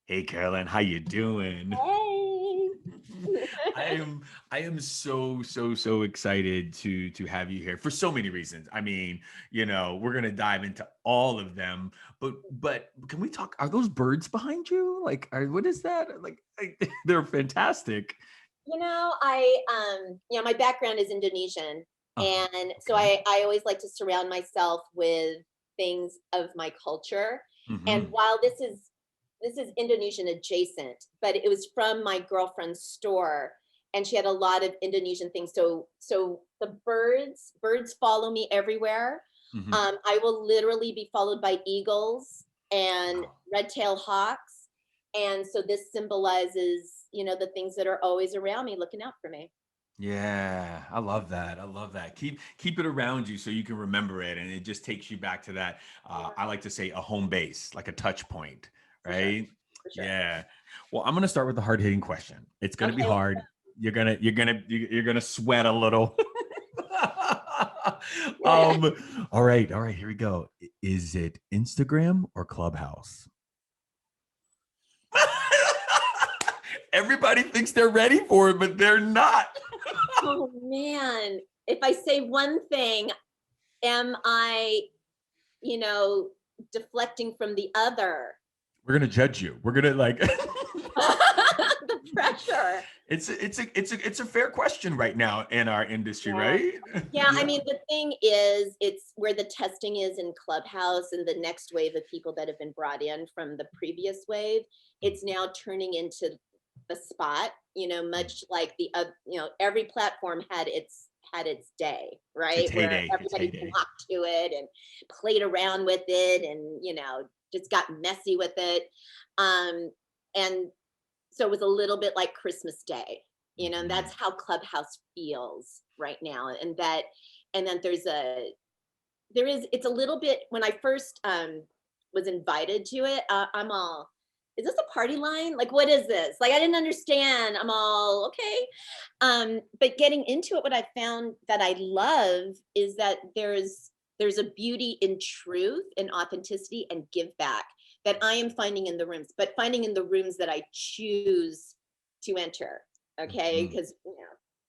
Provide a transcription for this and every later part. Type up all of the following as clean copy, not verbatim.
Hey Caroline, how you doing? Hey. I am so excited to have you here for so many reasons. I mean, we're gonna dive into all of them, but can we talk? Are those birds behind you? What is that? They're fantastic. My background is Indonesian, Uh-huh. and so Okay. I always like to surround myself with things of my culture. And Hmm. while this is Indonesian adjacent, but it was from my girlfriend's store, and she had a lot of Indonesian things. So the birds follow me everywhere. Hmm. I will literally be followed by eagles and Wow. red-tailed hawks. And so this symbolizes, the things that are always around me looking out for me. Yeah, I love that. I love that. Keep it around you so you can remember it, and it just takes you back to that. Yeah, I like to say a home base, like a touch point, for sure. right? For sure. Yeah. Well, I'm gonna start with the hard hitting question. It's gonna be Okay. hard. You're gonna sweat a little. All right, all right. Here we go. Is it Instagram or Clubhouse? Everybody thinks they're ready for it, but they're not. Oh man. If I say one thing, am I, you know, deflecting from the other? We're gonna judge you. We're gonna like. The pressure. It's a fair question right now in our industry, Yeah. right? Yeah, I Yeah. mean, the thing is, it's where the testing is in Clubhouse and the next wave of people that have been brought in from the previous wave, it's now turning into the spot, much like every platform had its day, right? It's Where heyday. It's everybody heyday. flocked to it and played around with it and, just got messy with it. Um, and so it was a little bit like Christmas Day, and Mhm. that's how Clubhouse feels right now. And then it's a little bit when I first was invited to it, I'm all, is this a party line? Like, what is this? Like, I didn't understand. I'm all okay. But getting into it, what I found that I love is that there's a beauty in truth and authenticity and give back that I am finding in the rooms, but finding in the rooms that I choose to enter. Okay. Mhm. Because,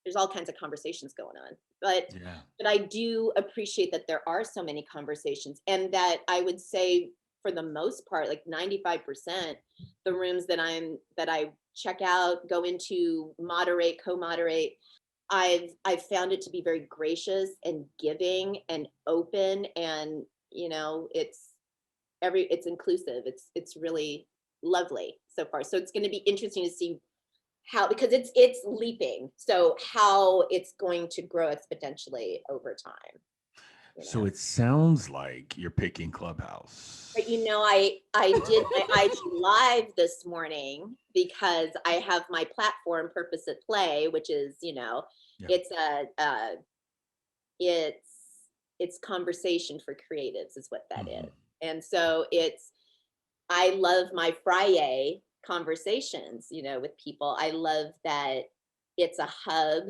there's all kinds of conversations going on. But Yeah. but I do appreciate that there are so many conversations, and that I would say for the most part, like 95%, the rooms that I check out, go into, moderate, co-moderate, I've found it to be very gracious and giving and open, and it's inclusive. It's really lovely so far. So it's going to be interesting to see how, because it's leaping, so how it's going to grow exponentially over time, you So know. it sounds like you're picking But Clubhouse. I did my IG live this morning because I have my platform Purpose at Play, which is, Yeah. it's a it's conversation for creatives is what that Mhm. is. And so I love my Friday conversations, with people. I love that it's a hub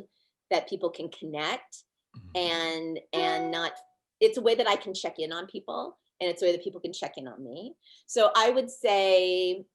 that people can connect, Mhm. and not, it's a way that I can check in on people, and it's a way that people can check in on me. So I would say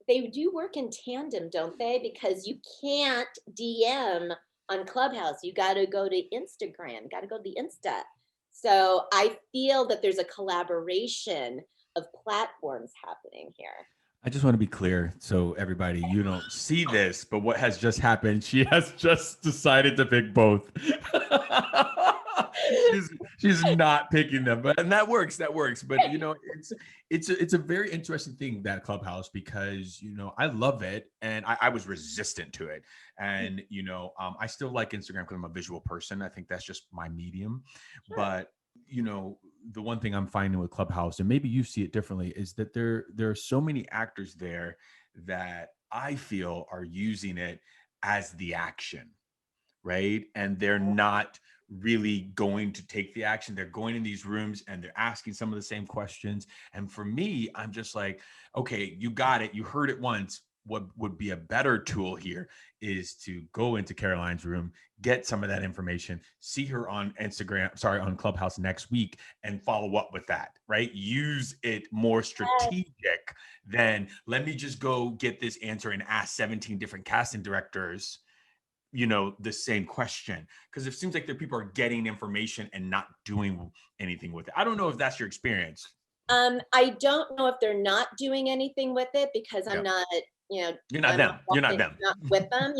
they do work in tandem, don't they? Because you can't DM on Clubhouse. You got to go to Instagram, got to go to the Insta. So I feel that there's a collaboration of platforms happening here. I just want to be clear so everybody, you don't see this, but what has just happened, she has just decided to pick both. she's she's not picking them, but and that works. That works. But it's a very interesting thing, that Clubhouse, because I love it, and I was resistant to it. And I still like Instagram because I'm a visual person. I think that's just my medium. Sure. But the one thing I'm finding with Clubhouse, and maybe you see it differently, is that there are so many actors there that I feel are using it as the action, right? And they're not really going to take the action. They're going in these rooms and they're asking some of the same questions. And for me, I'm just like, okay, you got it. You heard it once. what would be a better tool here is to go into Caroline's room, get some of that information, see her on on Clubhouse next week, and follow up with that, right? Use it more strategic than let me just go get this answer and ask 17 different casting directors, the same question. Because it seems like that people are getting information and not doing anything with it. I don't know if that's your experience. I don't know if they're not doing anything with it because I'm not, You're not I'm them. You're not them. not with them,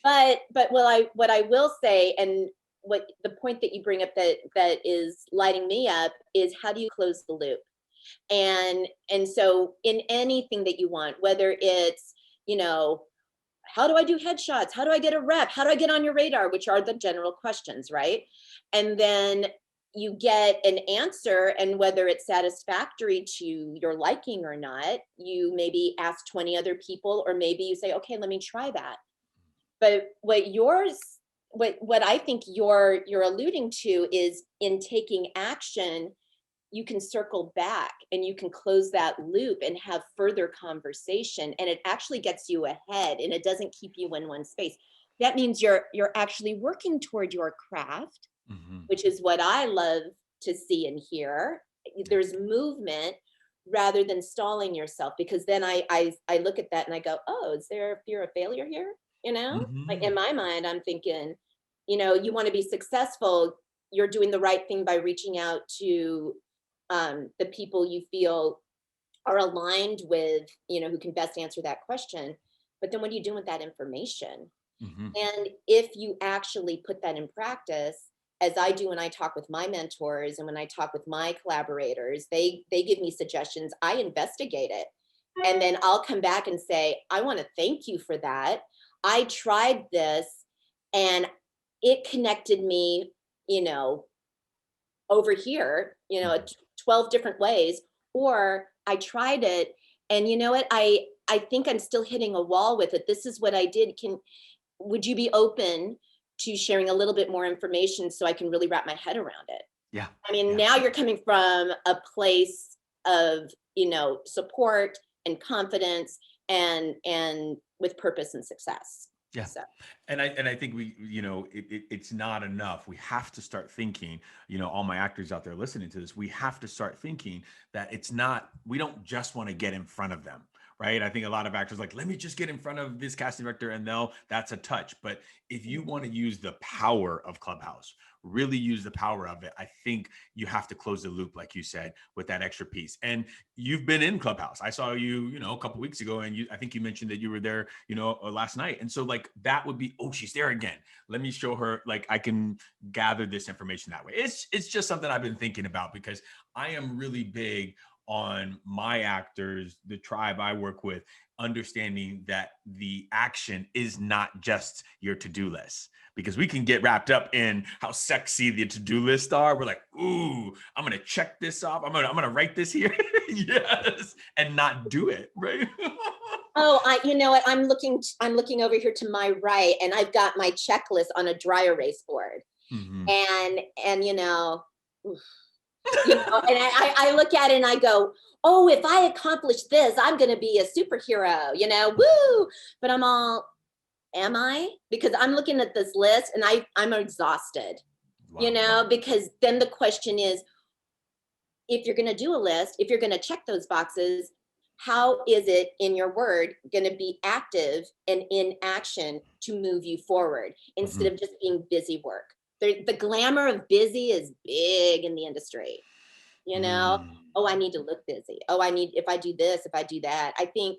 But what I will say, and what the point that you bring up that is lighting me up is, how do you close the loop? And so in anything that you want, whether it's, how do I do headshots? How do I get a rep? How do I get on your radar? Which are the general questions, right? And then you get an answer, and whether it's satisfactory to your liking or not, you maybe ask 20 other people, or maybe you say, okay, let me try that. But what I think you're alluding to is, in taking action, you can circle back and you can close that loop and have further conversation, and it actually gets you ahead, and it doesn't keep you in one space. That means you're actually working toward your craft, which is what I love to see and hear. There's movement rather than stalling yourself, because then I look at that and I go, oh, is there a fear of failure here? Like, in my mind, I'm thinking, you want to be successful, you're doing the right thing by reaching out to the people you feel are aligned with, who can best answer that question. But then what are you doing with that information? And if you actually put that in practice, as I do when I talk with my mentors and when I talk with my collaborators, they give me suggestions, I investigate it. And then I'll come back and say, I want to thank you for that. I tried this and it connected me, over here, 12 different ways. Or I tried it and you know what? I think I'm still hitting a wall with it. This is what I did. Would you be open to sharing a little bit more information so I can really wrap my head around it? Yeah. I mean, now you're coming from a place of, support and confidence and with purpose and success. Yeah. So. And I think it's not enough. We have to start thinking, all my actors out there listening to this, we have to start thinking that we don't just want to get in front of them. Right. I think a lot of actors like, let me just get in front of this casting director and that's a touch. But if you want to use the power of Clubhouse, really use the power of it, I think you have to close the loop, like you said, with that extra piece. And you've been in Clubhouse. I saw you, a couple of weeks ago, and I think you mentioned that you were there, last night. And so like that would be, oh, she's there again. Let me show her, like I can gather this information that way. It's just something I've been thinking about, because I am really big on my actors, the tribe I work with, understanding that the action is not just your to-do list, because we can get wrapped up in how sexy the to-do lists are. We're like, ooh, I'm going to check this off. I'm going to write this here. Yes. And not do it. Right. Oh, you know what? I'm looking over here to my right, and I've got my checklist on a dry erase board. And oof. And I look at it and I go, oh, if I accomplish this, I'm going to be a superhero, woo. But am I? Because I'm looking at this list and I'm exhausted, because then the question is, if you're going to do a list, if you're going to check those boxes, how is it in your word going to be active and in action to move you forward, instead of just being busy work? The glamour of busy is big in the industry. Oh, I need to look busy. Oh, if I do this, if I do that. I think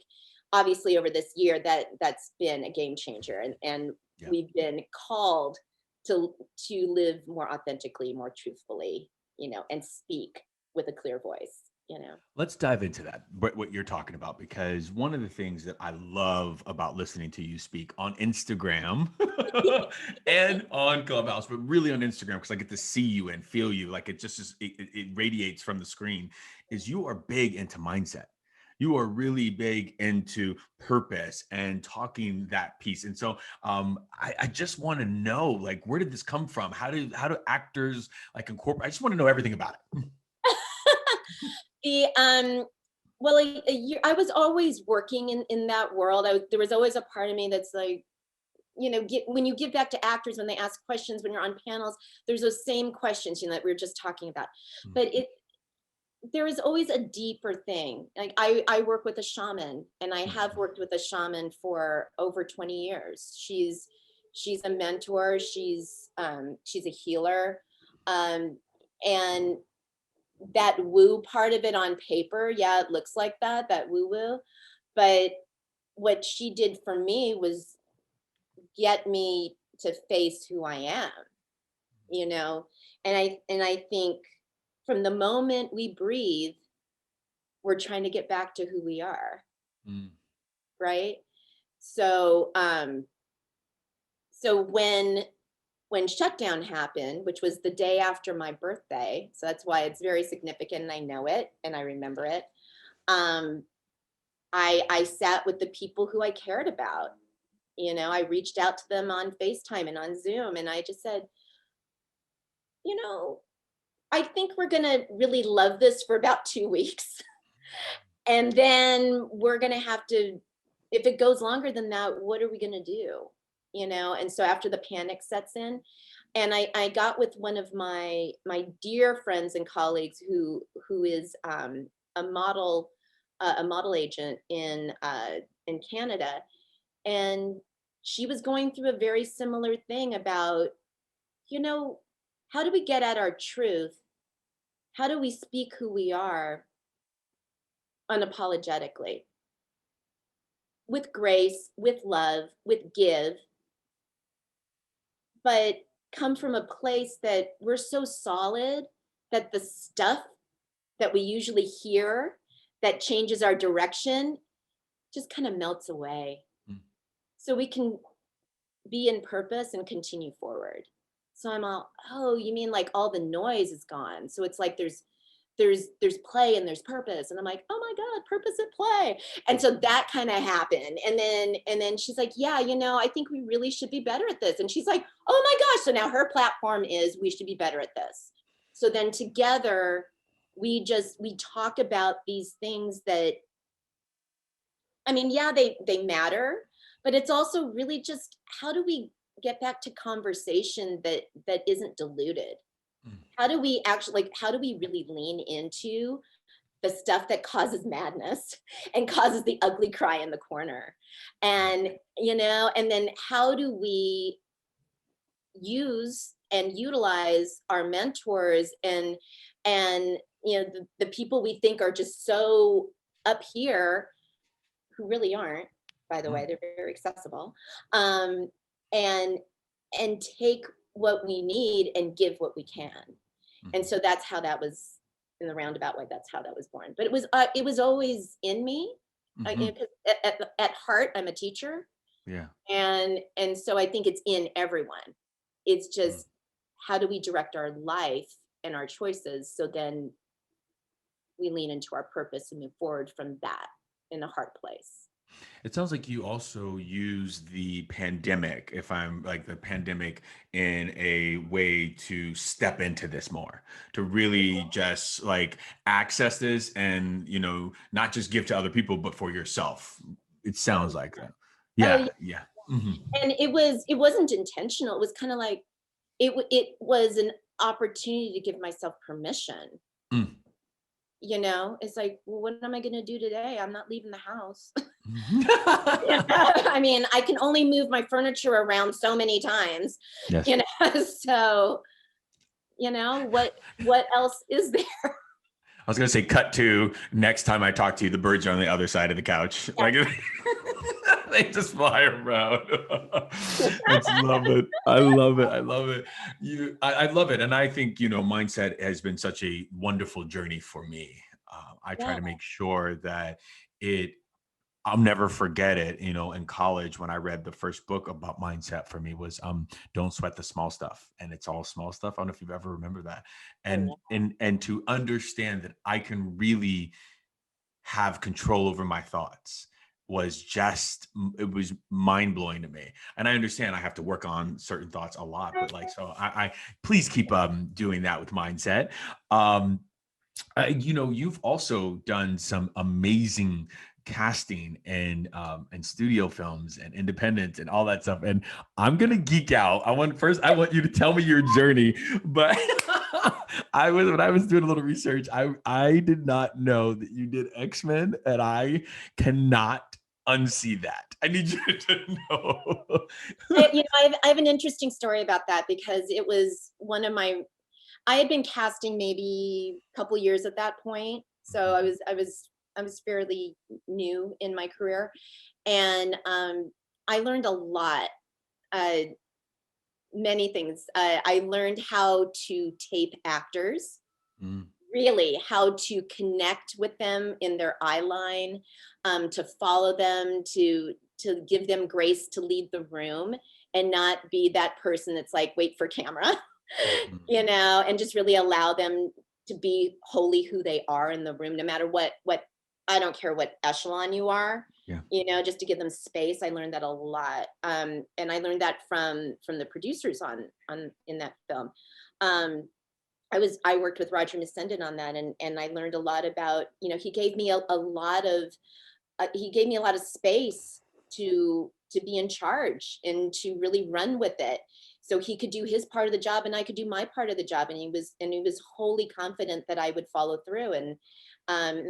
obviously over this year that's been a game changer, and we've been called to live more authentically, more truthfully, and speak with a clear voice. Let's dive into that, what you're talking about, because one of the things that I love about listening to you speak on Instagram and on Clubhouse, but really on Instagram, because I get to see you and feel you, like it just is, it radiates from the screen, is you are big into mindset. You are really big into purpose and talking that piece. And so I just want to know, like, where did this come from? How do actors like incorporate? I just want to know everything about it. well, a year, I was always working in that world. There was always a part of me that's like, when you give back to actors, when they ask questions, when you're on panels, there's those same questions, that we were just talking about. Mm. But there is always a deeper thing. Like I work with a shaman, and I have worked with a shaman for over 20 years. She's a mentor. She's a healer. And that woo part of it on paper, yeah, it looks like that woo woo. But what she did for me was get me to face who I am, you know? And I think from the moment we breathe, we're trying to get back to who we are, Mm. right? So so when shutdown happened, which was the day after my birthday, so that's why it's very significant, and I know it and I remember it. Um I sat with the people who I cared about. I reached out to them on FaceTime and on Zoom, and I just said, you know, I think we're going to really love this for about 2 weeks. And then we're going to have to, if it goes longer than that, what are we going to do? And so after the panic sets in, and I got with one of my dear friends and colleagues who is a model a model agent in Canada, and she was going through a very similar thing about, you know, how do we get at our truth? How do we speak who we are unapologetically, with grace, with love, with give, but come from a place that we're so solid that the stuff that we usually hear that changes our direction just kind of melts away. Mm. So we can be in purpose and continue forward. So I'm all, oh, you mean like all the noise is gone? So it's like there's play and there's purpose, and I'm like, oh my god, purpose at play. And so that kind of happened, and then she's like, yeah, I think we really should be better at this. And she's like, oh my gosh, so now her platform is we should be better at this. So then together we talk about these things that, I mean, yeah, they matter, but it's also really just how do we get back to conversation that isn't diluted? Mm. How do we actually, like, how do we really lean into the stuff that causes madness and causes the ugly cry in the corner? And and then how do we use and utilize our mentors and the people we think are just so up here, who really aren't, by the way, Mm. they're very accessible, um, and take what we need and give what we can. And Mhm. so that's how that was, in the roundabout way, that's how that was born. But it was always in me. Mhm. 'Cause at heart, I'm a teacher, Yeah. and so I think it's in everyone. It's Mm. just how do we direct our life and our choices so then we lean into our purpose and move forward from that in a heart place. It sounds like you also use the pandemic, if I'm like the pandemic, in a way to step into this more, to really just like access this and, not just give to other people, but for yourself. It sounds like that. Oh, Yeah. yeah. Yeah. Hmm. And it wasn't intentional. It was kind of like it was an opportunity to give myself permission. Mm. It's like, well, what am I going to do today? I'm not leaving the house. Yeah. Mhm. I mean, I can only move my furniture around so many times, Yes. you know. So, what else is there? I was gonna say, cut to next time I talk to you, the birds are on the other side of the couch. Like they just fly around. I just love it. I love it. I love it. I love it, and I think mindset has been such a wonderful journey for me. I try Yeah. to make sure that it I'll never forget it, in college when I read the first book about mindset for me was Don't Sweat the Small Stuff. And it's all small stuff. I don't know if you've ever remember that. Oh, And yeah. and to understand that I can really have control over my thoughts it was mind blowing to me. And I understand I have to work on certain thoughts a lot, but like so I please keep doing that with mindset. Um You've also done some amazing casting and studio films and independent and all that stuff. And I'm gonna geek out. I want you to tell me your journey. But when I was doing a little research, I did not know that you did X-Men, and I cannot unsee that. I need you to know. I have an interesting story about that, because it was one of my, I had been casting maybe a couple years at that point. So I was fairly new in my career, and I learned a lot, uh, many things. I learned how to tape actors, Mm, really how to connect with them in their eye line, to follow them, to give them grace to lead the room, and not be that person that's like, wait for camera, mhm. and just really allow them to be wholly who they are in the room, no matter what I don't care what echelon you are, Yeah. just to give them space. I learned that a lot. And I learned that from the producers on in that film. Um, I worked with Roger Missenden on that, and I learned a lot about, he gave me a lot of, he gave me a lot of space to be in charge and to really run with it, so he could do his part of the job and I could do my part of the job, and he was wholly confident that I would follow through. And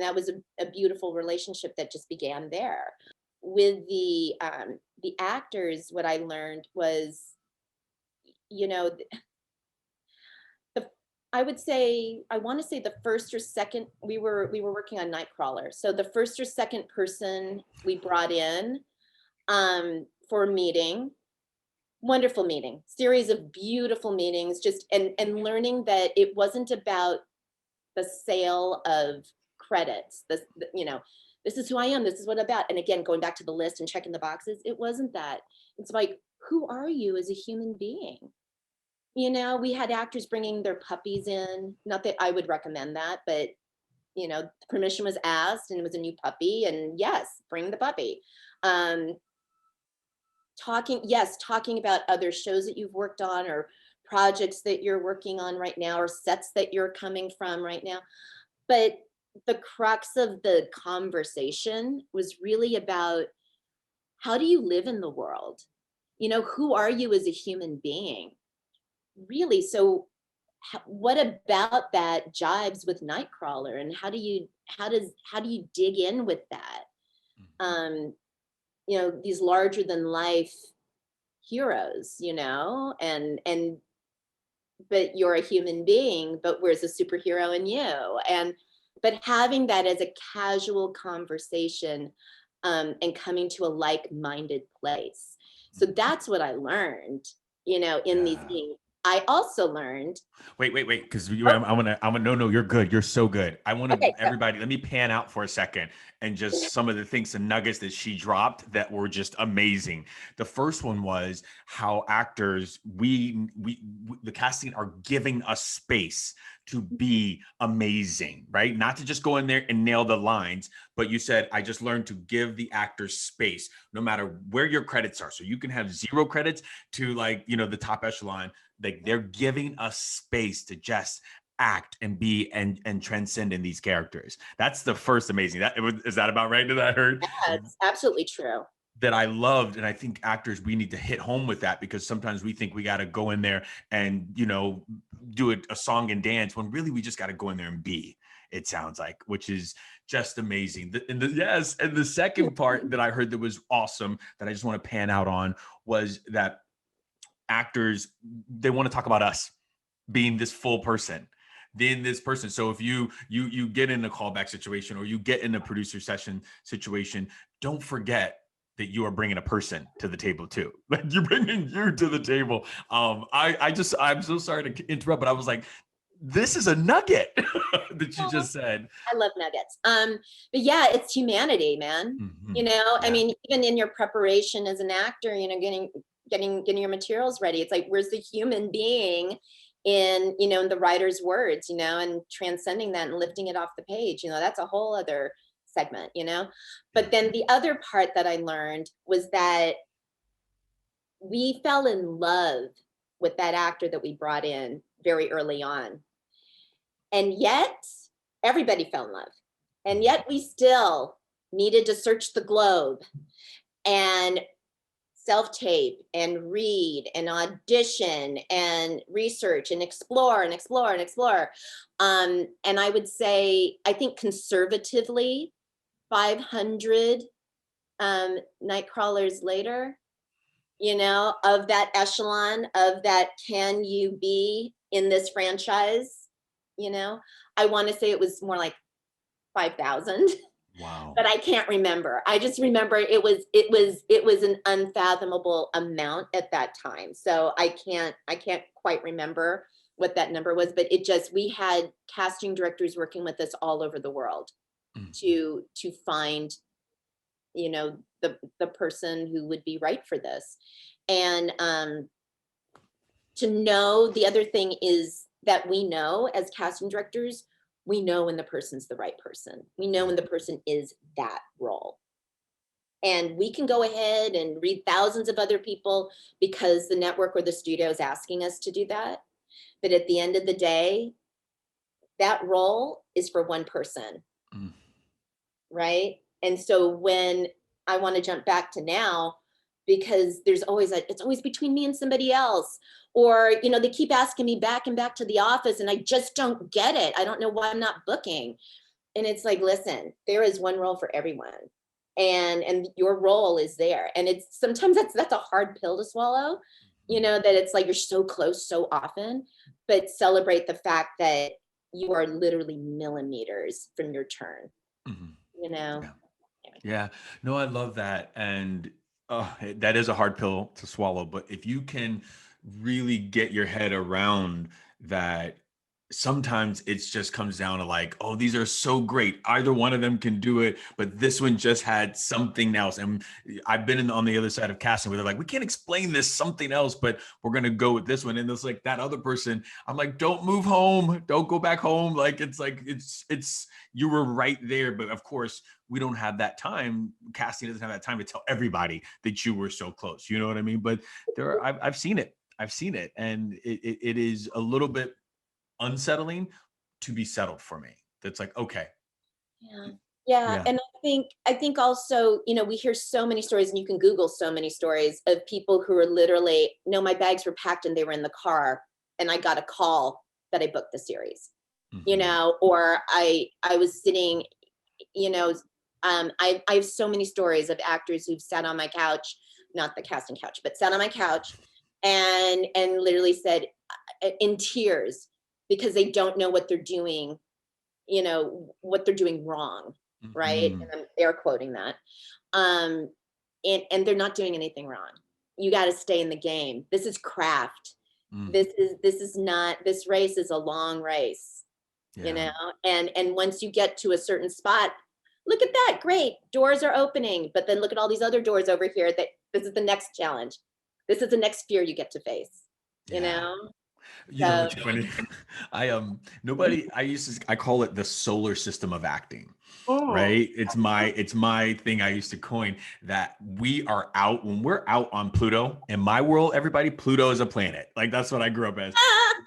that was a beautiful relationship that just began there. With the actors, what I learned was, you know the I would say, I want to say the first or second, we were working on Nightcrawler. So the first or second person we brought in, for a meeting, wonderful meeting, series of beautiful meetings, just and learning that it wasn't about the sale of credits. This is who I am. This is what I'm about. And again, going back to the list and checking the boxes, it wasn't that. It's like, who are you as a human being? We had actors bringing their puppies in. Not that I would recommend that, but permission was asked, and it was a new puppy, and yes, bring the puppy. Um, talking about other shows that you've worked on, or projects that you're working on right now, or sets that you're coming from right now. But the crux of the conversation was really about, how do you live in the world? Who are you as a human being? Really. So what about that jives with Nightcrawler, and how do you dig in with that? Um, these larger than life heroes, and but you're a human being, but where's the superhero in you? But having that as a casual conversation, and coming to a like-minded place. So that's what I learned, in these Yeah. beings. I also learned. Wait, because Oh, no, you're good. You're so good. I want to, okay, go. everybody, let me pan out for a second and just some of the things, the nuggets that she dropped that were just amazing. The first one was how actors, the casting are giving us space to be amazing, right? Not to just go in there and nail the lines, but you said, I just learned to give the actors space, no matter where your credits are. So you can have 0 credits to, like, the top echelon. Like, they're giving us space to just act and be and transcend in these characters. That's the first amazing. Is that about right? That I heard Yeah, it's absolutely true. that I loved, and I think actors, we need to hit home with that, because sometimes we think we got to go in there and do a song and dance, when really we just got to go in there and be. It sounds like, which is just amazing. Yes, and the second part that I heard that was awesome, that I just want to pan out on, was that actors, they want to talk about us being this full person, being this person. So if you get in a callback situation, or you get in a producer session situation, don't forget that you are bringing a person to the table too. Like, you're bringing you to the table. I'm so sorry to interrupt, but I was like, this is a nugget that you Oh, just said. I love nuggets. But yeah, it's humanity, man. Mhm. I Yeah. mean, even in your preparation as an actor, getting your materials ready. It's like, where's the human being in the writer's words, and transcending that and lifting it off the page. That's a whole other segment. Yeah. But then the other part that I learned was that we fell in love with that actor that we brought in very early on. And yet Everybody fell in love. And yet we still needed to search the globe and self-tape and read and audition and research and explore and explore and explore. And I would say, I think conservatively, 500 night crawlers later, you know, of that echelon of that, can you be in this franchise? You know, I want to say it was more like 5,000. Wow. But I can't remember. I just remember it was an unfathomable amount at that time. So I can't quite remember what that number was, but we had casting directors working with us all over the world Mm. to find, you know, the person who would be right for this. And to know, the other thing is that we know as casting directors, we know when the person's the right person. We know when the person is that role. And we can go ahead and read thousands of other people because the network or the studio is asking us to do that. But at the end of the day, that role is for one person, Mm. right? And so when I want to jump back to now, because it's always between me and somebody else, or you know, they keep asking me back and back to the office and I just don't get it. I don't know why I'm not booking. And it's like, listen, there is one role for everyone, and your role is there. And it's sometimes that's a hard pill to swallow, you know, that it's like you're so close so often, but celebrate the fact that you are literally millimeters from your turn, Mhm. you know. Yeah. Yeah. No, I love that. And that is a hard pill to swallow. But if you can really get your head around that, sometimes it's just comes down to like, oh, these are so great. Either one of them can do it, but this one just had something else. And I've been on the other side of casting where they're like, we can't explain this something else, but we're going to go with this one. And it's like that other person, I'm like, don't move home. Don't go back home. Like, it's, you were right there. But of course, we don't have that time. Casting doesn't have that time to tell everybody that you were so close. You know what I mean? But I've seen it. I've seen it. And it is a little bit unsettling to be settled for me. That's like, okay. Yeah. Yeah. Yeah. And I think also, you know, we hear so many stories, and you can Google so many stories of people who are literally, no, my bags were packed and they were in the car and I got a call that I booked the series, you Mhm. know, or I was sitting, you know, I have so many stories of actors who've sat on my couch, not the casting couch, but sat on my couch and literally said in tears because they don't know what they're doing, you know, what they're doing wrong, right? Mhm. And I'm air quoting that. Um, and they're not doing anything wrong. You got to stay in the game. This is craft. Mm. This is not, this race is a long race, you Yeah. know. And once you get to a certain spot, look at that, great, doors are opening, but then look at all these other doors over here. That this is the next challenge. This is the next fear you get to face, you Yeah. know. You know So what's funny? I used to, I call it the solar system of acting. mm, Right? It's my thing I used to coin, that we are out when we're out on Pluto. In my world, everybody, Pluto is a planet. Like that's what I grew up as.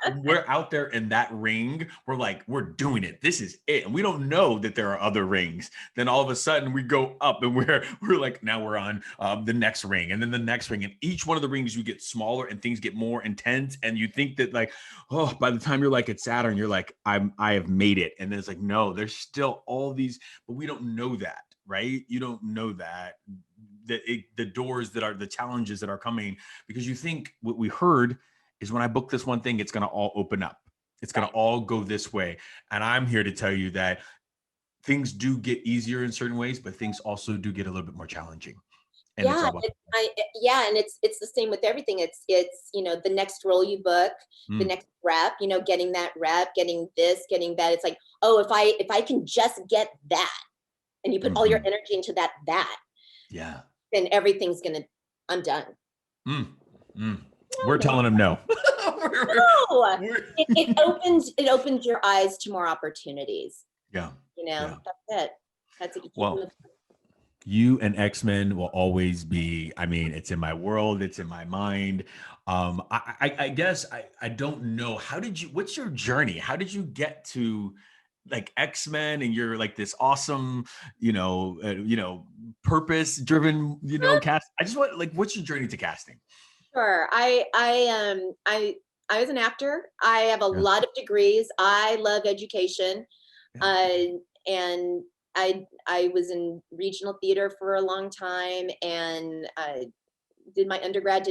When we're out there in that ring, we're like, we're doing it. This is it. And we don't know that there are other rings. Then all of a sudden we go up and we're like, now we're on the next ring, and then the next ring. And each one of the rings you get smaller and things get more intense. And you think that like, oh, by the time you're like at Saturn, you're like, I have made it. And then it's like, no, there's still all these, but we don't know that, right? You don't know that the doors that are the challenges that are coming, because you think what we heard is when I book this one thing, it's going to all open up. It's going right. to all go this way. And I'm here to tell you that things do get easier in certain ways, but things also do get a little bit more challenging. And it's Yeah, all about, yeah, and it's the same with everything. It's you know, the next role you book, the mm, next rep, you know, getting that rep, getting this, getting that. It's like, oh, if I can just get that, and you put all your mhm, energy into that, yeah. then everything's gonna, I'm done. Mm, mm. We're No, no, telling them no. no. We're- It opens your eyes to more opportunities. yeah. You know, Yeah. that's it. That's it. You keep Well, moving. you and X-Men will always be, I mean, it's in my world, it's in my mind. I guess I don't know. How did you, what's your journey? How did you get to like X-Men and you're like this awesome, purpose driven, cast. I just want, like, what's your journey to casting? Sure. I was an actor. I have a Yeah. lot of degrees. I love education. Yeah. Uh, and I was in regional theater for a long time, and did my undergrad,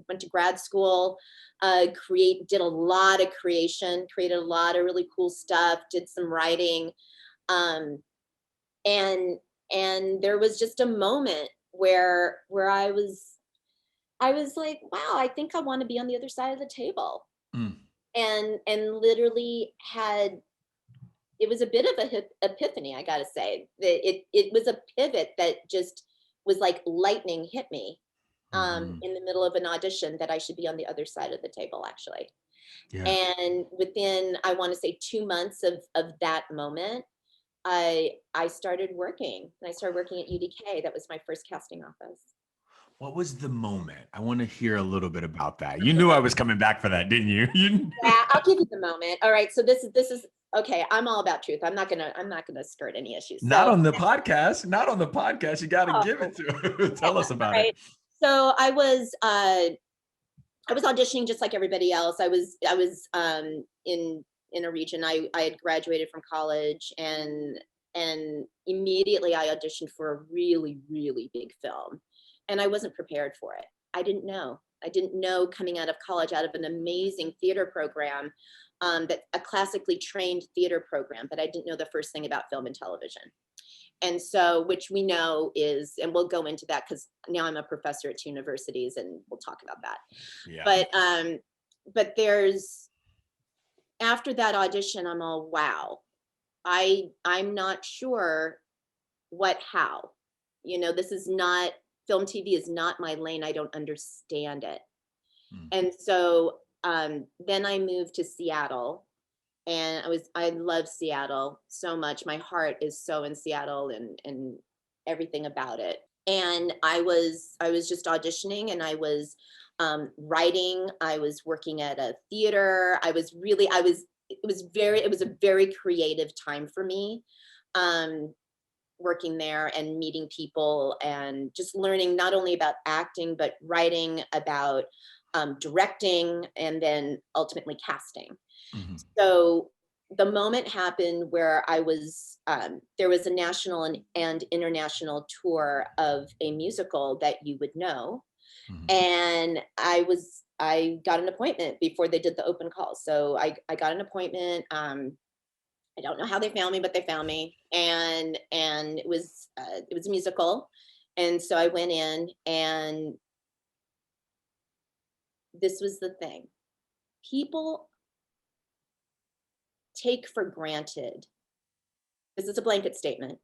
went to grad school, did a lot of creation, created a lot of really cool stuff, did some writing. Um, and there was just a moment where I was like, wow, I think I want to be on the other side of the table. Mm. And literally had, it was a bit of a epiphany, I gotta say. That it was a pivot that just was like lightning hit me Mm-hmm. in the middle of an audition, that I should be on the other side of the table, actually. Yeah. And within, I want to say, 2 months of that moment, I started working. And I started working at UDK. That was my first casting office. What was the moment? I want to hear a little bit about that. You knew I was coming back for that, didn't you? Yeah, I'll give you the moment. All right. So this is okay. I'm all about truth. I'm not gonna skirt any issues. Not So, on the podcast. Not on the podcast. You got to oh, give it to. okay, Tell us all about it. right. So I was auditioning just like everybody else. I was in a region. I had graduated from college, and immediately I auditioned for a really, really big film, and I wasn't prepared for it. I didn't know. I didn't know, coming out of college, out of an amazing theater program, that a classically trained theater program, but I didn't know the first thing about film and television. And so, which we know is, and we'll go into that because now I'm a professor at 2 universities, and we'll talk about that. Yeah. But there's, after that audition, I'm all, wow, I'm not sure how. This is not, film TV is not my lane. I don't understand it. Mm. And so then I moved to Seattle, and I love Seattle so much. My heart is so in Seattle, and everything about it. And I was just auditioning, and I was writing. I was working at a theater. It was a very creative time for me, working there and meeting people, and just learning not only about acting, but writing, about directing, and then ultimately casting. Mm-hmm. So the moment happened where there was a national and international tour of a musical that you would know. Mm-hmm. And I got an appointment before they did the open call. So I got an appointment. I don't know how they found me, but they found me, and it was a musical. And so I went in, and this was the thing. People take for granted, this is a blanket statement,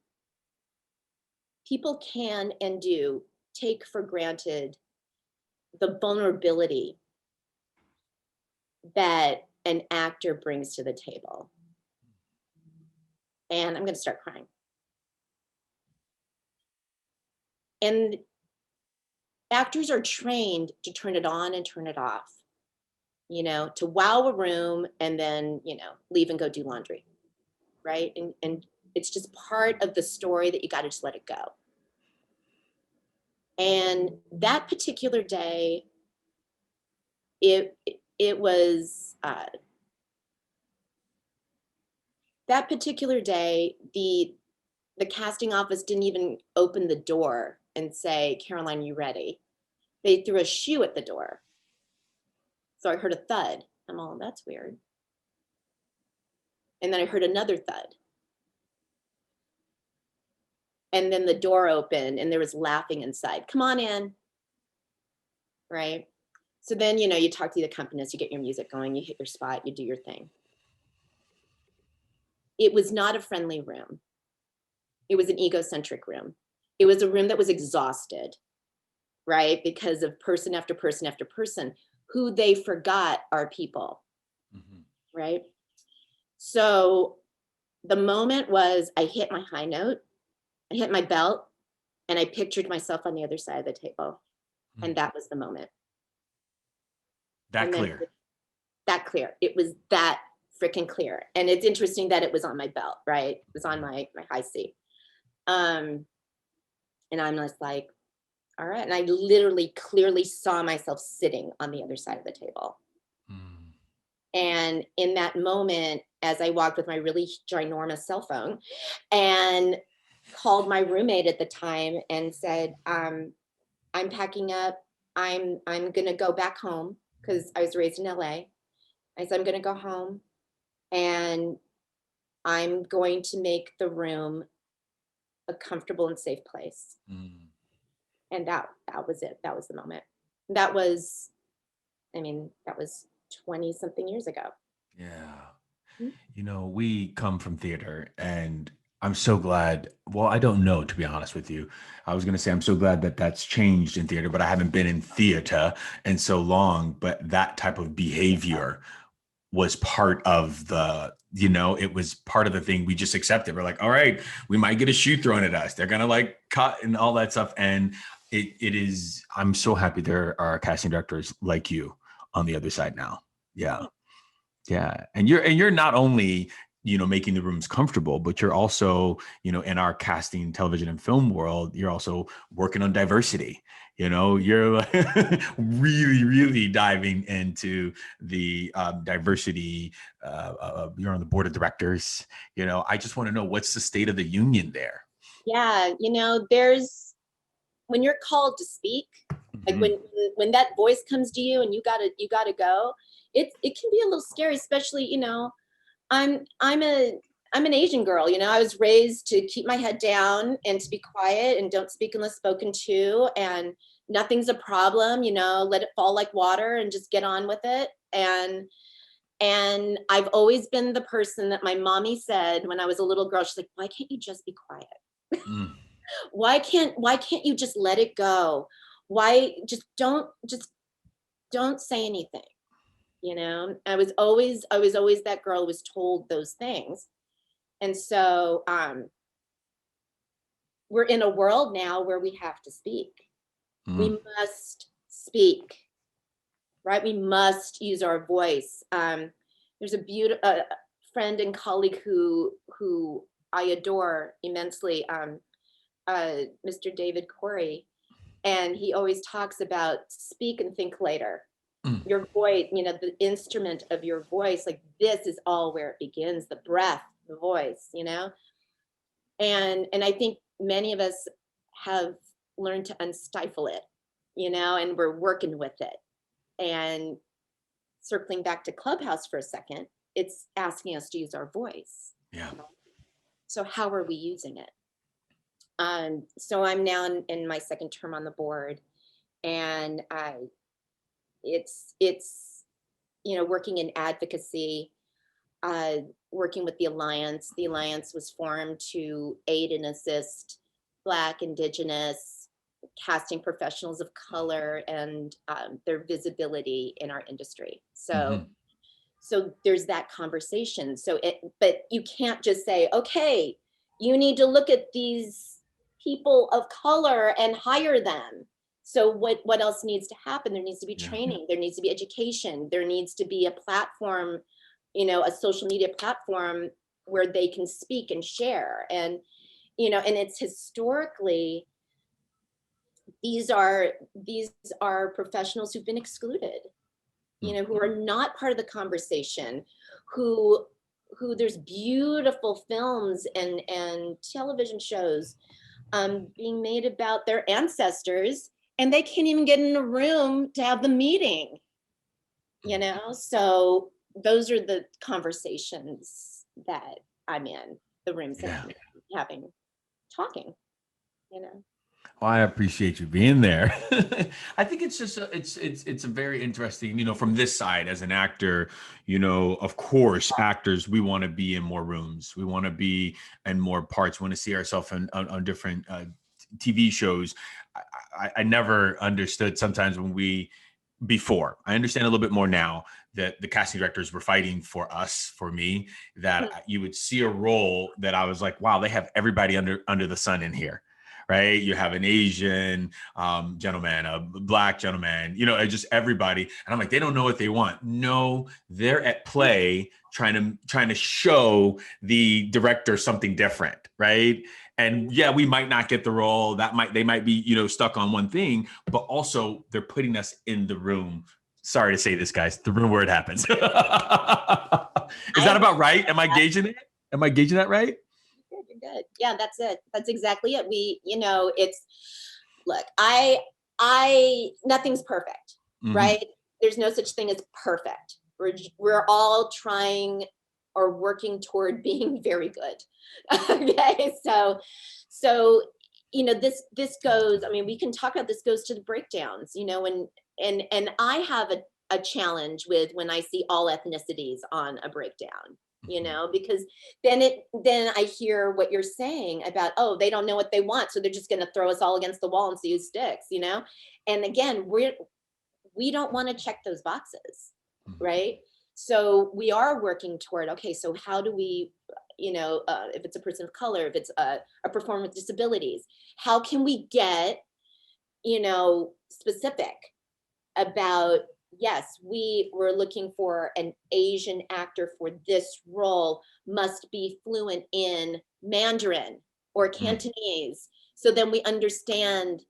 people can and do take for granted the vulnerability that an actor brings to the table. And I'm going to start crying. And actors are trained to turn it on and turn it off, to wow a room, and then, leave and go do laundry. Right. And it's just part of the story that you got to just let it go. And that particular day, it was that particular day, the casting office didn't even open the door and say, Caroline, you ready? They threw a shoe at the door. So I heard a thud. I'm all, that's weird. And then I heard another thud. And then the door opened, and there was laughing inside. Come on in. Right? So then, you talk to the accompanist, you get your music going, you hit your spot, you do your thing. It was not a friendly room. It was an egocentric room. It was a room that was exhausted, right? Because of person after person after person who they forgot are people, mm-hmm. Right? So the moment was, I hit my high note, I hit my belt, and I pictured myself on the other side of the table. Mm-hmm. And that was the moment. That clear. That clear. It was that freaking clear. And it's interesting that it was on my belt, right? It was on my high C. And I'm just like, all right. And I literally clearly saw myself sitting on the other side of the table. Mm. And in that moment, as I walked with my really ginormous cell phone and called my roommate at the time and said, I'm packing up. I'm gonna go back home because I was raised in LA. I said, I'm gonna go home and I'm going to make the room a comfortable and safe place. Mm. And that was it. That was the moment. That was, I mean, that was 20 something years ago. Yeah. Mhm. You know, we come from theater, and I'm so glad. Well, I don't know, to be honest with you. I was going to say I'm so glad that that's changed in theater, but I haven't been in theater in so long. But that type of behavior was part of it was part of the thing we just accepted. We're like, all right, we might get a shoe thrown at us. They're going to like cut and all that stuff. And it is, I'm so happy there are casting directors like you on the other side now. Yeah. Yeah. And you're not only, making the rooms comfortable, but you're also, in our casting, television and film world, you're also working on diversity. You're like really, really diving into the diversity. You're on the board of directors. I just want to know, what's the state of the union there? Yeah, there's when you're called to speak, like Mhm. when that voice comes to you and you gotta go, it can be a little scary, especially, I'm I'm a I'm an Asian girl, I was raised to keep my head down and to be quiet and don't speak unless spoken to, and nothing's a problem, let it fall like water and just get on with it. And I've always been the person that my mommy said when I was a little girl. She's like, why can't you just be quiet? Mm. Why can't you just let it go? Why just don't say anything? I was always that girl who was told those things. And so we're in a world now where we have to speak. Mm. We must speak, right? We must use our voice. There's a beautiful friend and colleague who I adore immensely, Mr. David Corey, and he always talks about speak and think later. Mm. Your voice, the instrument of your voice, like this is all where it begins, the breath, the voice, and I think many of us have learned to unstifle it, and we're working with it. And circling back to Clubhouse for a second, it's asking us to use our voice. Yeah. So how are we using it? So I'm now in my second term on the board, and it's working in advocacy, working with the Alliance. The Alliance was formed to aid and assist Black, Indigenous casting professionals of color and their visibility in our industry. So Mhm. so there's that conversation. But you can't just say, okay, you need to look at these people of color and hire them. So what else needs to happen? There needs to be Yeah. training, there needs to be education, there needs to be a platform, a social media platform where they can speak and share. And it's historically, these are professionals who've been excluded, Mm. who are not part of the conversation, who there's beautiful films and television shows being made about their ancestors, and they can't even get in a room to have the meeting. So those are the conversations that I'm in, the rooms that Yeah. I'm having, talking. You know. Well, I appreciate you being there. I think it's just it's a very interesting, from this side as an actor, of course, actors, we want to be in more rooms. We want to be in more parts. We want to see ourselves on different TV shows. I never understood sometimes before. I understand a little bit more now that the casting directors were fighting for us, for me, that you would see a role that I was like, wow, they have everybody under the sun in here. right? You have an Asian gentleman, a Black gentleman, just everybody. And I'm like, they don't know what they want. No, they're at play trying to show the director something different, right? And yeah, we might not get the role. They might be, stuck on one thing, but also they're putting us in the room. Sorry to say this, guys, the room where it happens. Is that about right? Am I gauging it? Am I gauging that right? You're good. Yeah, that's it. That's exactly it. Look, nothing's perfect, right? There's no such thing as perfect. We're all trying or working toward being very good. Okay, so this goes. I mean, we can talk about this goes to the breakdowns, and I have a challenge with when I see all ethnicities on a breakdown, because then I hear what you're saying about, oh, they don't know what they want, so they're just going to throw us all against the wall and see who sticks, and again, we don't want to check those boxes, right? So we are working toward, okay, so how do we, if it's a person of color, if it's a performer with disabilities, how can we get, specific about, yes, we're looking for an Asian actor for this role, must be fluent in Mandarin or Cantonese. So then we understand,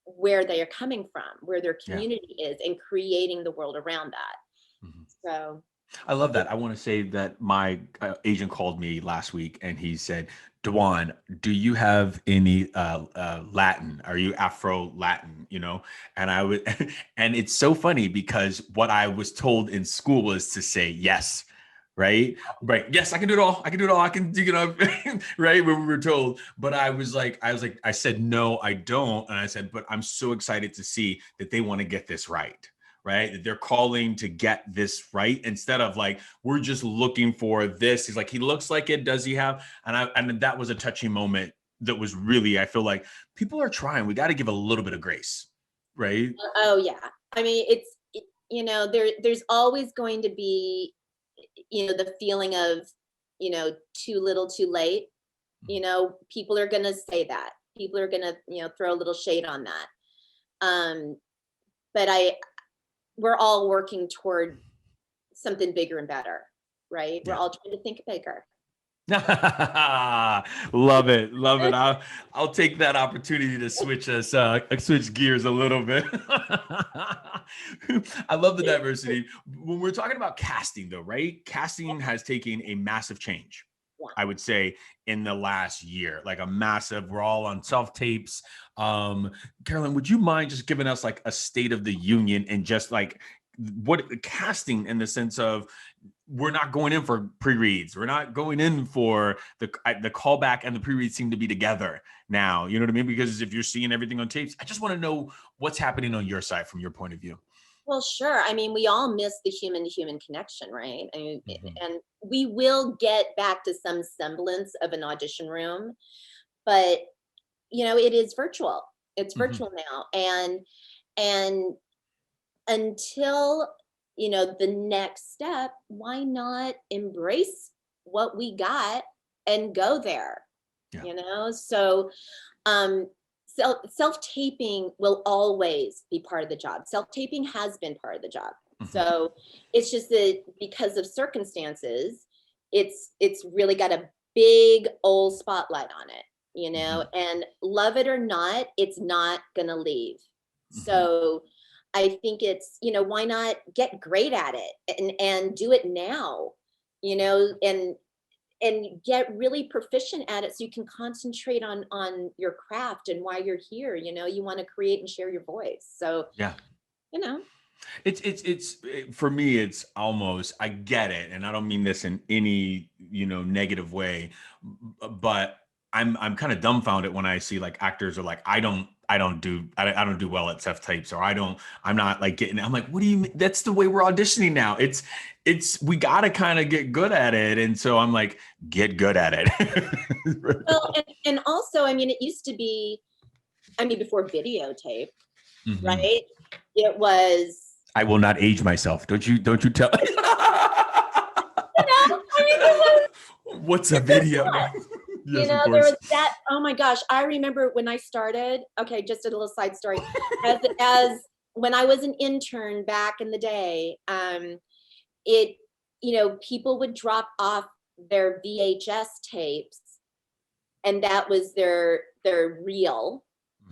where they are coming from, where their community is, and creating the world around that. So I love that. I want to say that my agent called me last week and he said, DaJuan, do you have any Latin? Are you Afro Latin? And I would, and it's so funny because what I was told in school was to say yes. Right. Yes, I can do it all. I can do it all. I can dig it up. Right. When we were told. But I said, no, I don't. And I said, but I'm so excited to see that they want to get this right. Right. That they're calling to get this right instead of like, we're just looking for this. He's like, he looks like it. Does he have? And that was a touching moment that was really, I feel like people are trying. We got to give a little bit of grace. Right. Oh, yeah. I mean, there's always going to be, the feeling of, too little, too late. People are going to say that. People are going to, throw a little shade on that. But we're all working toward something bigger and better, right? We're all trying to think bigger. Love it. I'll take that opportunity to switch gears a little bit. I love the diversity. When we're talking about casting though, right? Casting has taken a massive change. I would say in the last year, like a massive, we're all on Selftapes. Caroline, would you mind just giving us like a state of the union and just like what casting in the sense of, we're not going in for pre-reads. We're not going in for the callback and the pre-reads seem to be together now. You know what I mean? Because if you're seeing everything on tapes, I just want to know what's happening on your side from your point of view. Well, sure. I mean, we all miss the human-to-human connection, right? I mean, and we will get back to some semblance of an audition room, but it is virtual. It's virtual now, and until the next step, why not embrace what we got and go there? So self-taping will always be part of the job. Self-taping has been part of the job. So it's just that because of circumstances, it's really got a big old spotlight on it, and love it or not, it's not gonna leave. So I think it's, why not get great at it and do it now, and get really proficient at it so you can concentrate on your craft and why you're here. You want to create and share your voice. So, it's for me, it's almost, I get it. And I don't mean this in any, negative way, but I'm kind of dumbfounded when I see like actors are like, I don't do well at Selftapes, or I'm not like getting, I'm like, what do you mean? That's the way we're auditioning now. We got to kind of get good at it. And so I'm like, get good at it. Well, and also, I mean, it used to be, before videotape, right? It was, I will not age myself. Don't you tell. it was, What's a video? Yes, of There course. was that. Oh my gosh. I remember when I started, okay, just a little side story. As when I was an intern back in the day, it, people would drop off their VHS tapes and that was their reel.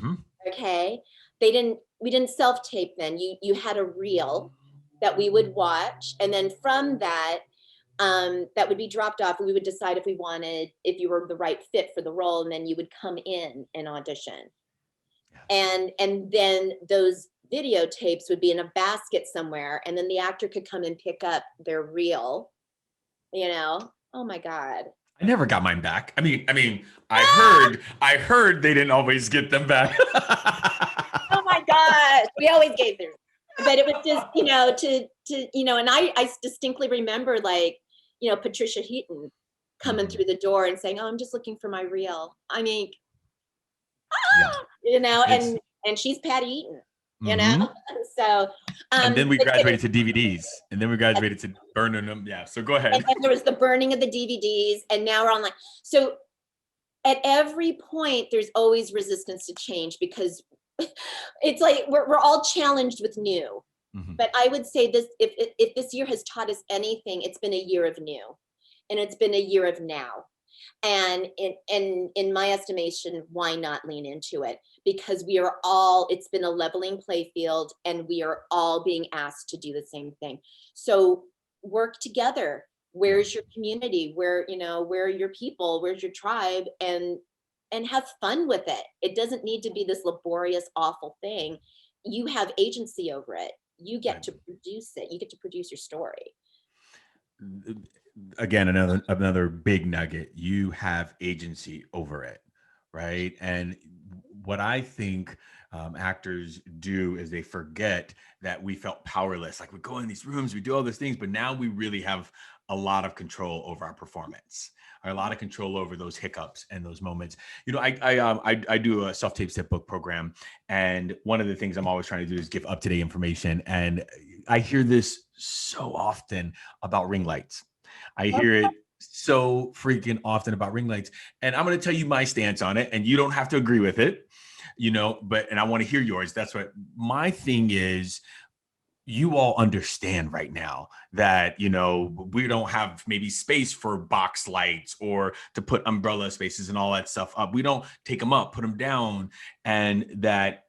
Mhm. Okay. We didn't self tape then. You had a reel that we would watch. And then from that, that would be dropped off and we would decide if you were the right fit for the role, and then you would come in and audition. Yes. And then those videotapes would be in a basket somewhere, and then the actor could come and pick up their reel, oh my God. I never got mine back. I mean, Ah! I heard they didn't always get them back. Oh my gosh, we always gave them, but it was just, and I distinctly remember, like, Patricia Heaton coming Mhm. through the door and saying, "Oh, I'm just looking for my reel." I mean, Yeah, it's and she's Patty Eaton, you know. mhm. So, And then we but graduated to DVDs, and then we graduated to burning them. Yeah, so go and ahead. then there was the burning of the DVDs, and now we're online. So at every point, there's always resistance to change because it's like we're all challenged with new. Mhm. But I would say this: if this year has taught us anything, it's been a year of new, and it's been a year of now. And in my estimation, why not lean into it? Because it's been a leveling play field, and we are all being asked to do the same thing. So work together. Yeah. Where's your community? Where are your people? Where's your tribe? And have fun with it. It doesn't need to be this laborious, awful thing. You have agency over it. You get Right. to produce it. You get to produce your story. Again, another big nugget. You have agency over it, right? And what I think actors do is they forget that we felt powerless. Like we go in these rooms, we do all these things, but now we really have a lot of control over our performance, or a lot of control over those hiccups and those moments. I do a self tape step book program, and one of the things I'm always trying to do is give up to date information. And I hear this so often about ring lights. I hear it so freaking often about ring lights. And I'm going to tell you my stance on it, and you don't have to agree with it, and I want to hear yours. That's what my thing is. You all understand right now that, we don't have maybe space for box lights or to put umbrella spaces and all that stuff up. We don't take them up, put them down, and that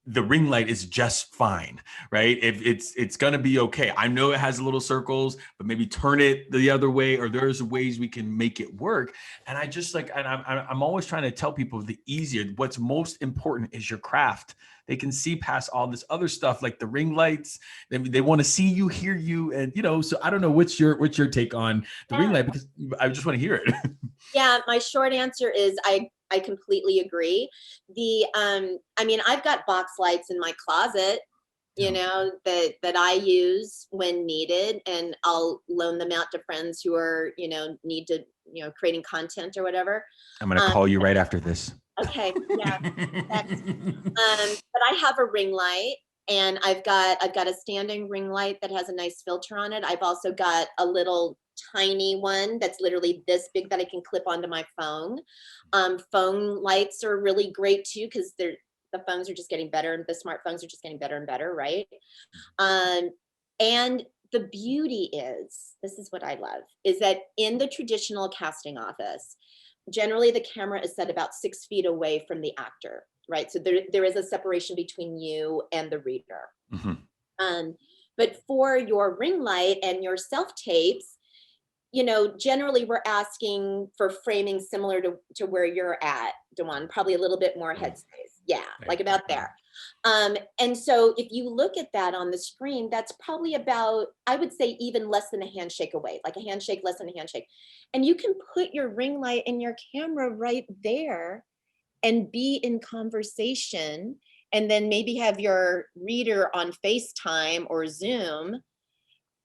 the ring light is just fine, right? If it's gonna be okay. I know it has little circles, but maybe turn it the other way, or there's ways we can make it work. And I just like, and I'm always trying to tell people what's most important is your craft. They can see past all this other stuff, like the ring lights. They want to see you, hear you, and so I don't know what's your take on the ring Yeah. light, because I just want to hear it. Yeah, my short answer is I completely agree. I've got box lights in my closet, Yeah. that I use when needed, and I'll loan them out to friends who are, need to, creating content or whatever. I'm gonna Um, call you right after this. okay, yeah, text. But I have a ring light, and I've got a standing ring light that has a nice filter on it. I've also got a little tiny one that's literally this big that I can clip onto my phone. Phone lights are really great too, because the phones are just getting better, and the smartphones are just getting better and better, right? Um, and the beauty is, this is what I love, is that in the traditional casting office, generally the camera is set about 6 feet away from the actor, right? So there is a separation between you and the reader. Mhm. Um, but for your ring light and your self tapes, generally we're asking for framing similar to where you're at, DaJuan, probably a little bit more Oh, headspace. Yeah, thank like you. about there. And so if you look at that on the screen, that's probably about, I would say, even less than a handshake away, like a handshake, less than a handshake. And you can put your ring light and your camera right there and be in conversation, and then maybe have your reader on FaceTime or Zoom,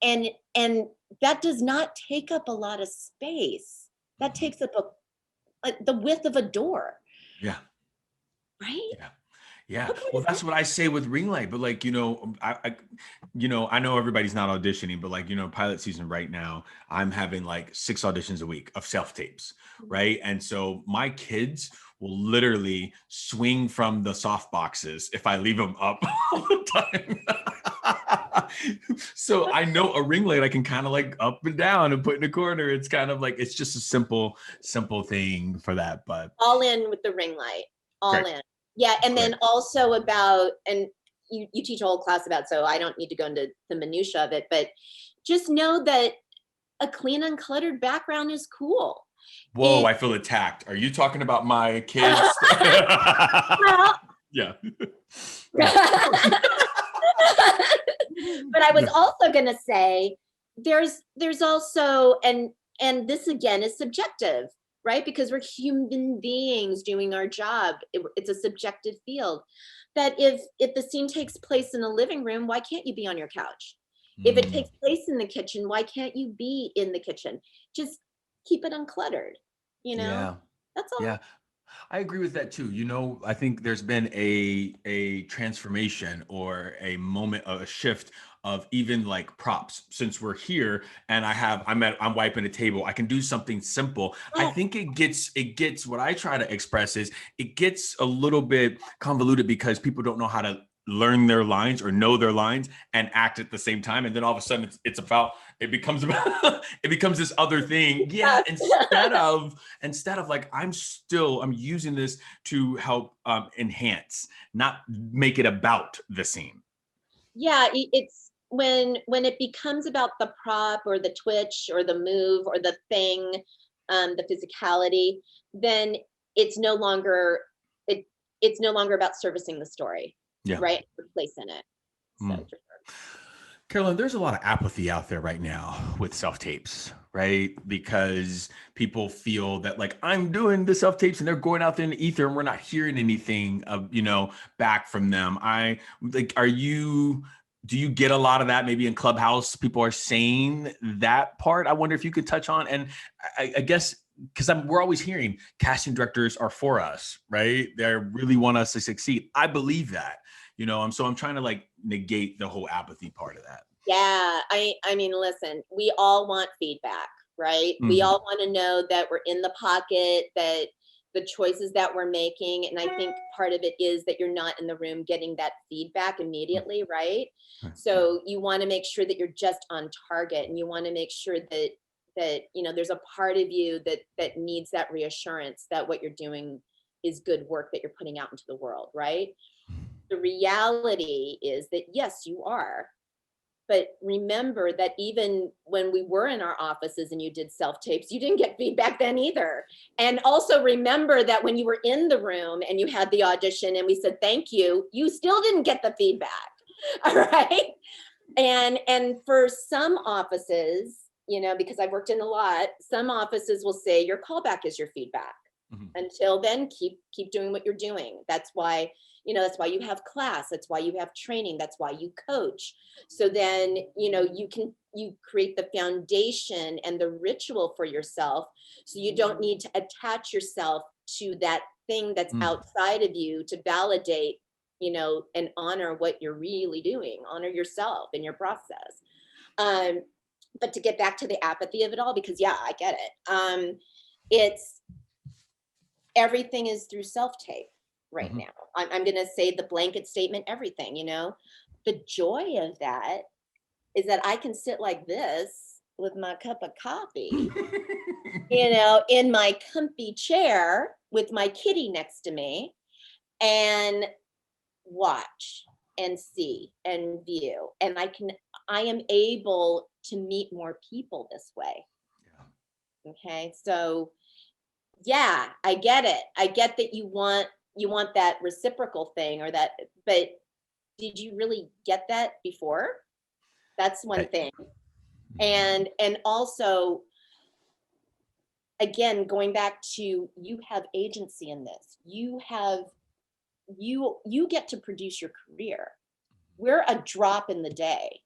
and that does not take up a lot of space. That Mhm. takes up the width of a door, Yeah. right? Yeah. Yeah, What kind well, of that's what I say with ring light. But like, I know everybody's not auditioning, but like, pilot season right now, I'm having like 6 auditions a week of self tapes, right? And so my kids will literally swing from the soft boxes if I leave them up all the time. So I know a ring light I can kind of like up and down and put in a corner. It's kind of like it's just a simple thing for that, but all in with the ring light, all great, in. Yeah, and great. then also about, and you teach a whole class about, so I don't need to go into the minutia of it, but just know that a clean, uncluttered background is cool. Whoa, It I feel attacked. Are you talking about my kids? well, Yeah. but Yeah. I was Yeah. also going to say there's also, and this again is subjective, right? Because we're human beings doing our job. It's a subjective field. That if the scene takes place in a living room, why can't you be on your couch? If it Mm, takes place in the kitchen, why can't you be in the kitchen? Just keep it uncluttered, you know? yeah. That's all. Yeah. I agree with that too. I think there's been a transformation or a moment, a shift of even like props since we're here and I'm wiping a table. I can do something simple. I Yes. think it gets what I try to express is it gets a little bit convoluted because people don't know how to learn their lines or know their lines and act at the same time. And then all of a sudden it becomes about it becomes this other thing. Yeah. Instead of like I'm using this to help enhance, not make it about the scene. Yeah, it's when it becomes about the prop or the twitch or the move or the thing, the physicality, then it's no longer it it's no longer about servicing the story, Yeah. right? The place in it. So Mm. Carolyn, there's a lot of apathy out there right now with self tapes, right? Because people feel that like I'm doing the self tapes and they're going out there in the ether and we're not hearing anything of, back from them. I like, do you get a lot of that maybe in Clubhouse? People are saying that part. I wonder if you could touch on, and I guess because we're always hearing casting directors are for us, right? They really want us to succeed. I believe that, so I'm trying to like negate the whole apathy part of that. yeah, I mean, listen, we all want feedback, right? We Mhm. all want to know that we're in the pocket, that the choices that we're making, and I think part of it is that you're not in the room getting that feedback immediately, right? So you want to make sure that you're just on target, and you want to make sure that there's a part of you that needs that reassurance that what you're doing is good work that you're putting out into the world, right? The reality is that yes, you are, but remember that even when we were in our offices and you did self tapes, you didn't get feedback then either. And also remember that when you were in the room and you had the audition and we said thank you, you still didn't get the feedback. All right. And for some offices, because I've worked in a lot, some offices will say your callback is your feedback. Mhm. Until then, keep doing what you're doing. That's why you have class, that's why you have training, that's why you coach. So then you create the foundation and the ritual for yourself, so you don't need to attach yourself to that thing that's Mm. outside of you to validate, and honor what you're really doing, honor yourself in your process. But to get back to the apathy of it all, because yeah, I get it. It's everything is through self tape right Mhm. now. I'm going to say the blanket statement, everything, the joy of that is that I can sit like this with my cup of coffee, in my comfy chair with my kitty next to me and watch and see and view. And I am able to meet more people this way. Yeah. Okay. So yeah, I get it. I get that you want that reciprocal thing or that, but did you really get that before? That's one Hey. thing. And also, again, going back to, you have agency in this. You get to produce your career. We're a drop in the day,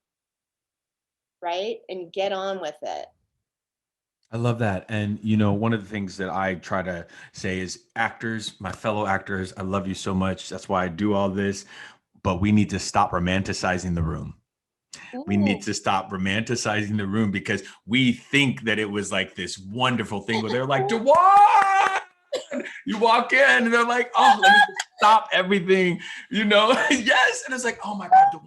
right? And get on with it. I love that. And, one of the things that I try to say is actors, my fellow actors, I love you so much. That's why I do all this. But we need to stop romanticizing the room. We need Ooh. to stop romanticizing the room because we think that it was like this wonderful thing where they're like, DaJuan! You walk in and they're like, oh, let me just stop everything, yes. And it's like, oh my God,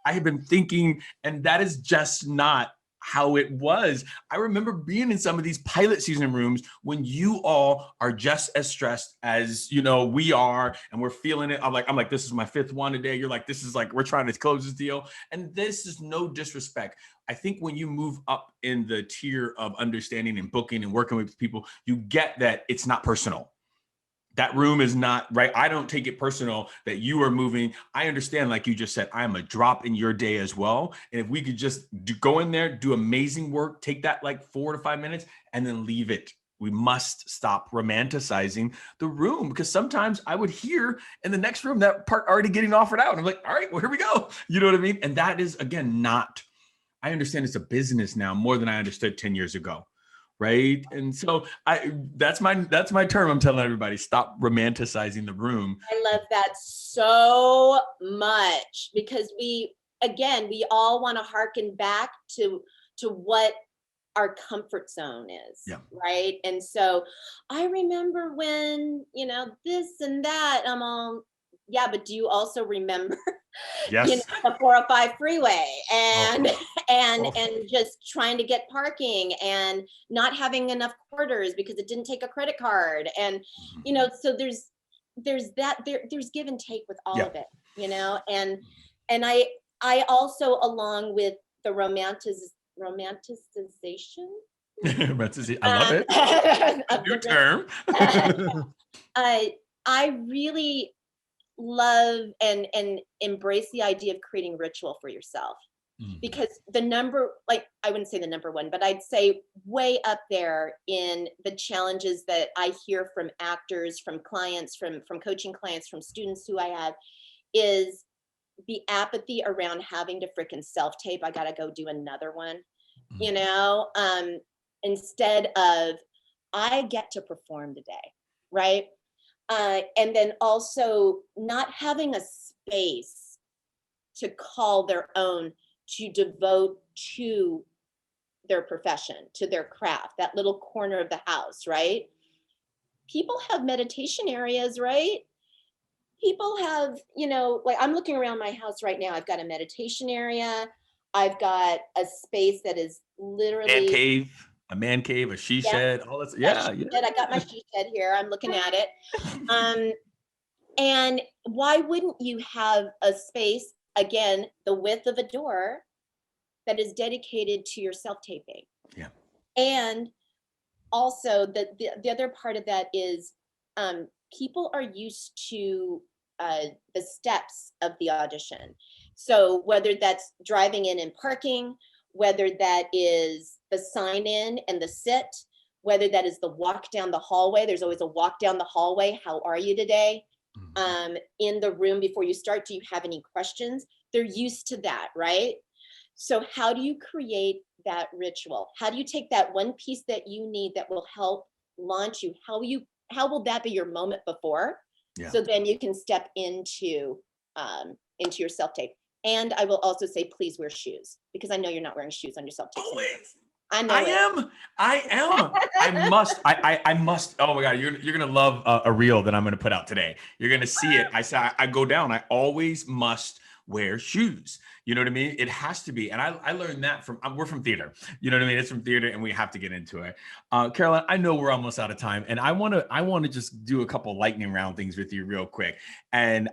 I have been thinking, and that is just not how it was. I remember being in some of these pilot season rooms when you all are just as stressed as we are, and we're feeling it. I'm like, this is my fifth one today. You're like, this is like, we're trying to close this deal. And this is no disrespect. I think when you move up in the tier of understanding and booking and working with people, you get that it's not personal. That room is not right. I don't take it personal that you are moving. I understand, like you just said, I'm a drop in your day as well. And if we could just go in there, do amazing work, take that like 4 to 5 minutes and then leave it. We must stop romanticizing the room, because sometimes I would hear in the next room that part already getting offered out. And I'm like, all right, well, here we go. You know what I mean? And that is, again, not, I understand it's a business now more than I understood 10 years ago. Right. And so that's my term. I'm telling everybody, stop romanticizing the room. I love that so much, because we all want to harken back to what our comfort zone is, Yeah. right? And so I remember when, this and that, I'm all, yeah, but do you also remember, Yes. the 405 freeway and Oh, and oh. and just trying to get parking and not having enough quarters because it didn't take a credit card, and so there's give and take with all Yeah. of it, and I also, along with the romanticization I love it. of New the term. I really love and embrace the idea of creating ritual for yourself, Mhm. because I wouldn't say the number one, but I'd say way up there in the challenges that I hear from actors, from clients, from coaching clients, from students who I have, is the apathy around having to freaking self tape. I gotta go do another one, you Mhm. know, um, instead of, I get to perform today, right? And then also not having a space to call their own, to devote to their profession, to their craft, that little corner of the house, right? People have meditation areas, right? People have, like, I'm looking around my house right now. I've got a meditation area. I've got a space that is Man literally, cave, a man cave, a she yeah, shed, all that. that Yeah, she shed. I got my yeah. she shed here. I'm looking at it. Um, and why wouldn't you have a space, again, the width of a door, that is dedicated to your self taping? Yeah. And also, the other part of that is, people are used to the steps of the audition. So whether that's driving in and parking, whether that is the sign in and the sit, whether that is the walk down the hallway, there's always a walk down the hallway. How are you today? Mhm. In the room before you start, do you have any questions? They're used to that, right? So how do you create that ritual? How do you take that one piece that you need that will help launch you? How will that be your moment before? Yeah. So then you can step into your self tape. And I will also say, please wear shoes, because I know you're not wearing shoes on your self tape. Always. I I know it. am. I am. I must. I must. Oh my God, you're gonna love a reel that I'm gonna put out today. You're gonna see it. I go down. I always must wear shoes. You know what I mean? It has to be. And I learned that from. We're from theater. You know what I mean? It's from theater, and we have to get into it. Caroline, I know we're almost out of time, and I wanna just do a couple lightning round things with you real quick. And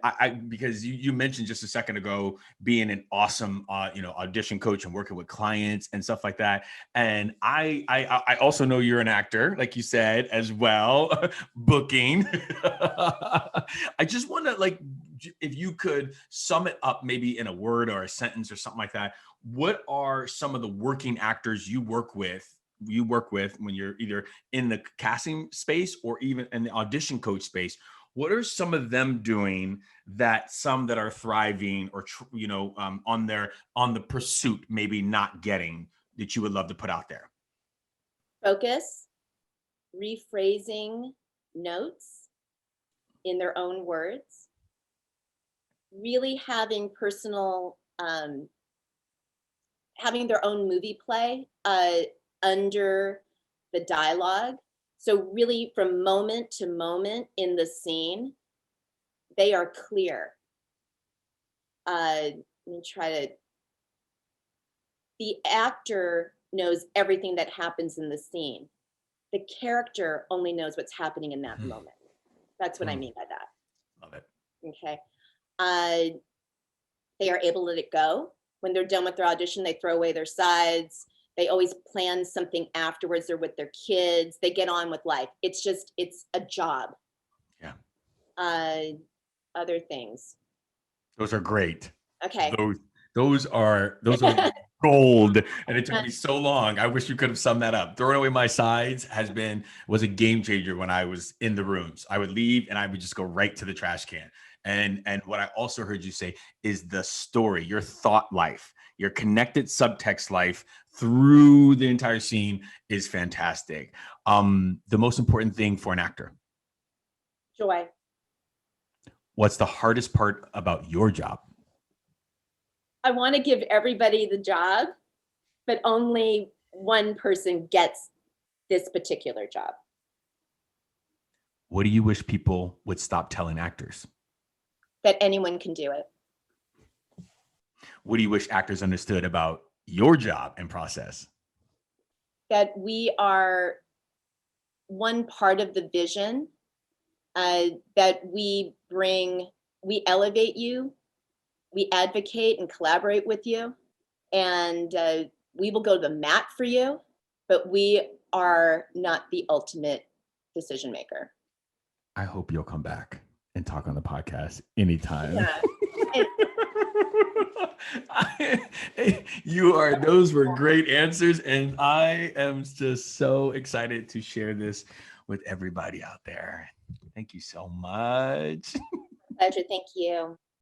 because you mentioned just a second ago being an awesome audition coach and working with clients and stuff like that. And I also know you're an actor, like you said, as well, booking. I just want to, like, if you could sum it up maybe in a word or a sentence or something like that. What are some of the working actors you work with? You work with when you're either in the casting space or even in the audition coach space. What are some of them doing that some that are thriving or on the pursuit maybe not getting, that you would love to put out there? Focus, rephrasing notes in their own words, really having personal, having their own movie play under the dialogue. So really from moment to moment in the scene, they are clear. Let me try to, the actor knows everything that happens in the scene. The character only knows what's happening in that moment. That's what I mean by that. Love it. Okay. They are able to let it go. When they're done with their audition, they throw away their sides. They always plan something afterwards. They're with their kids. They get on with life. It's just, it's a job. Yeah. Other things. Those are great. Okay. Those are gold. And it took me so long. I wish you could have summed that up. Throwing away my sides was a game changer when I was in the rooms. I would leave and I would just go right to the trash can. And what I also heard you say is the story, your thought life, your connected subtext life through the entire scene is fantastic. The most important thing for an actor. Joy. What's the hardest part about your job? I want to give everybody the job, but only one person gets this particular job. What do you wish people would stop telling actors? That anyone can do it. What do you wish actors understood about your job and process? That we are one part of the vision, that we elevate you, we advocate and collaborate with you, and we will go to the mat for you, but we are not the ultimate decision maker. I hope you'll come back and talk on the podcast anytime. Yeah. Those were great answers. And I am just so excited to share this with everybody out there. Thank you so much. Pleasure. Thank you.